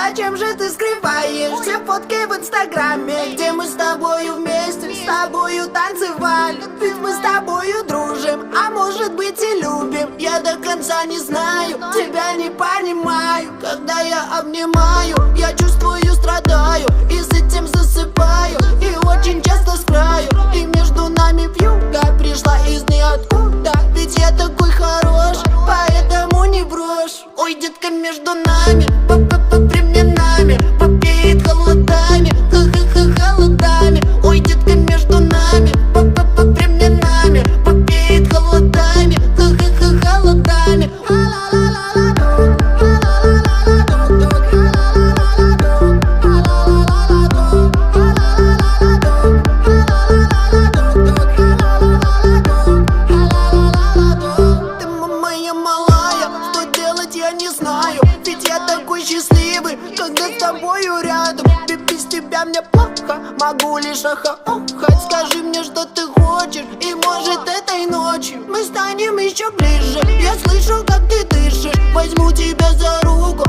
Зачем же ты скрываешь все фотки в инстаграме, где мы с тобою вместе, с тобою танцевали? Ведь мы с тобою дружим, а может быть и любим. Я до конца не знаю, тебя не понимаю. Когда я обнимаю, я чувствую, страдаю, и с этим засыпаю, и очень часто с краю. И между нами вьюга пришла из ниоткуда, ведь я такой хорош, поэтому не брошь. Ой, детка, между нами временами повеет холодами, холодами. Ой, детка, между нами временами повеет холодами, холодами. Ты моя малая, что делать я не знаю, ведь я такой счастливый, когда с тобою рядом. Без тебя мне плохо, могу лишь охать. Скажи мне, что ты хочешь, и может этой ночью мы станем еще ближе. Я слышу, как ты дышишь, возьму тебя за руку,